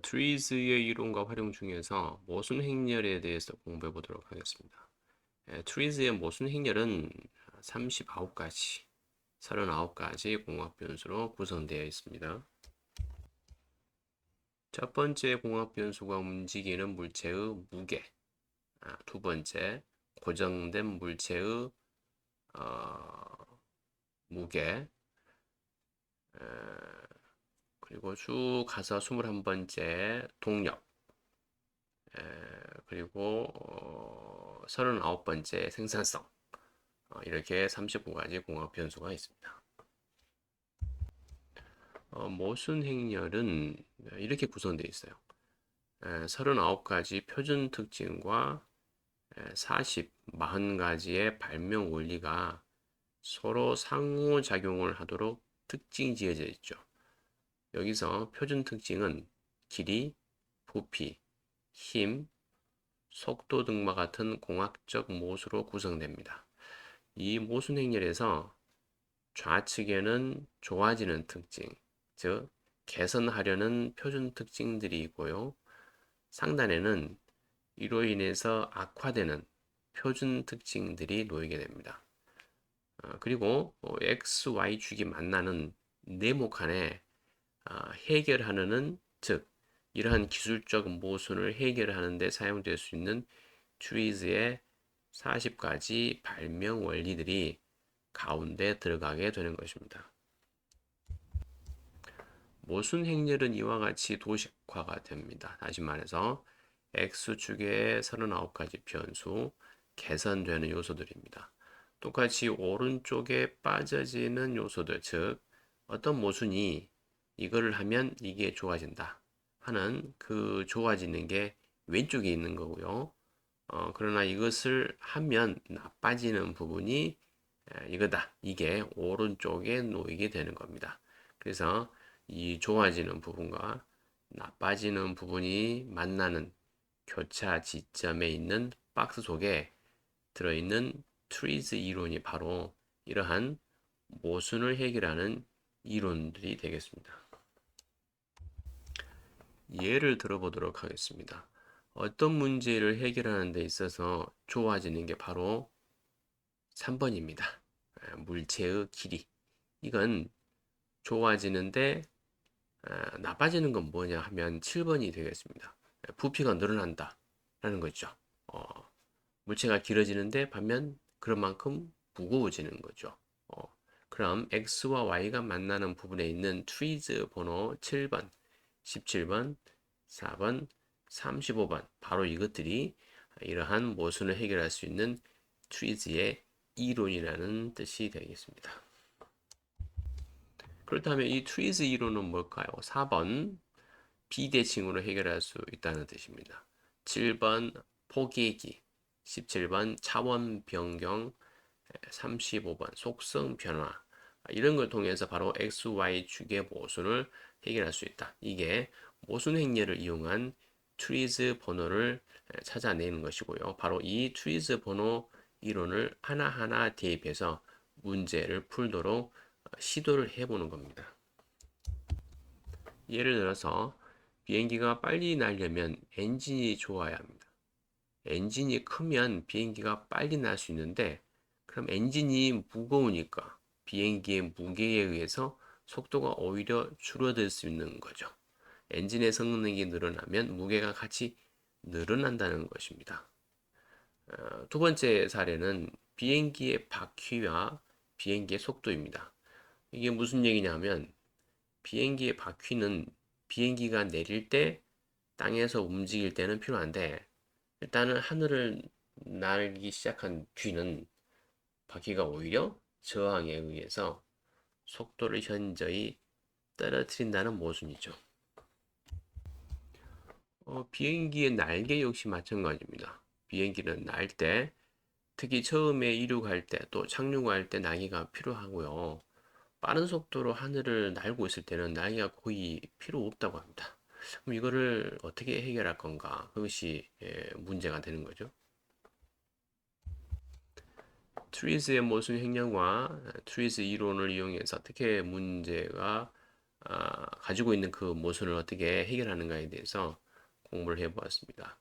트리즈의 이론과 활용 중에서 모순 행렬에 대해서 공부해 보도록 하겠습니다. 트리즈의 모순 행렬은 39가지, 39가지 공학 변수로 구성되어 있습니다. 첫 번째 공학 변수가 움직이는 물체의 무게, 두 번째 고정된 물체의 무게, 그리고 쭉 가서 21번째 동력, 그리고 39번째 생산성, 이렇게 39가지 공학 변수가 있습니다. 모순 행렬은 이렇게 구성되어 있어요. 39가지 표준 특징과 40가지의 발명 원리가 서로 상호작용을 하도록 특징 지어져 있죠. 여기서 표준 특징은 길이, 부피, 힘, 속도 등과 같은 공학적 모수로 구성됩니다. 이 모순 행렬에서 좌측에는 좋아지는 특징, 즉 개선하려는 표준 특징들이 있고요. 상단에는 이로 인해서 악화되는 표준 특징들이 놓이게 됩니다. 그리고 X, Y 축이 만나는 네모칸에 해결하는, 즉 이러한 기술적 모순을 해결하는 데 사용될 수 있는 트리즈의 40가지 발명 원리들이 가운데 들어가게 되는 것입니다. 모순 행렬은 이와 같이 도식화가 됩니다. 다시 말해서 X축의 39가지 변수, 개선되는 요소들입니다. 똑같이 오른쪽에 빠져지는 요소들, 즉 어떤 모순이 이거를 하면 이게 좋아진다 하는 그 좋아지는 게 왼쪽에 있는 거고요. 그러나 이것을 하면 나빠지는 부분이 이거다. 이게 오른쪽에 놓이게 되는 겁니다. 그래서 이 좋아지는 부분과 나빠지는 부분이 만나는 교차 지점에 있는 박스 속에 들어있는 트리즈 이론이 바로 이러한 모순을 해결하는 이론들이 되겠습니다. 예를 들어보도록 하겠습니다. 어떤 문제를 해결하는 데 있어서 좋아지는 게 바로 3번입니다. 물체의 길이. 이건 좋아지는데 나빠지는 건 뭐냐 하면 7번이 되겠습니다. 부피가 늘어난다 라는 거죠. 물체가 길어지는데 반면 그런 만큼 무거워지는 거죠. 그럼 X와 Y가 만나는 부분에 있는 트리즈 번호 7번, 17번, 4번, 35번 바로 이것들이 이러한 모순을 해결할 수 있는 트리즈의 이론이라는 뜻이 되겠습니다. 그렇다면 이 트리즈 이론은 뭘까요? 4번 비대칭으로 해결할 수 있다는 뜻입니다. 7번 포개기, 17번 차원 변경, 35번 속성 변화, 이런 걸 통해서 바로 X, Y 축의 모순을 해결할 수 있다. 이게 모순 행렬을 이용한 트리즈 번호를 찾아내는 것이고요. 바로 이 트리즈 번호 이론을 하나하나 대입해서 문제를 풀도록 시도를 해보는 겁니다. 예를 들어서 비행기가 빨리 날려면 엔진이 좋아야 합니다. 엔진이 크면 비행기가 빨리 날 수 있는데 그럼 엔진이 무거우니까 비행기의 무게에 의해서 속도가 오히려 줄어들 수 있는 거죠. 엔진의 성능이 늘어나면 무게가 같이 늘어난다는 것입니다. 두 번째 사례는 비행기의 바퀴와 비행기의 속도입니다. 이게 무슨 얘기냐면 비행기의 바퀴는 비행기가 내릴 때 땅에서 움직일 때는 필요한데 일단은 하늘을 날기 시작한 뒤는 바퀴가 오히려 저항에 의해서 속도를 현저히 떨어뜨린다는 모순이죠. 비행기의 날개 역시 마찬가지입니다. 비행기는 날 때, 특히 처음에 이륙할 때, 또 착륙할 때 날개가 필요하고요. 빠른 속도로 하늘을 날고 있을 때는 날개가 거의 필요 없다고 합니다. 그럼 이거를 어떻게 해결할 건가? 그것이 문제가 되는 거죠. 트리즈의 모순 행렬과 트리즈 이론을 이용해서 어떻게 문제가 가지고 있는 그 모순을 어떻게 해결하는가에 대해서 공부를 해보았습니다.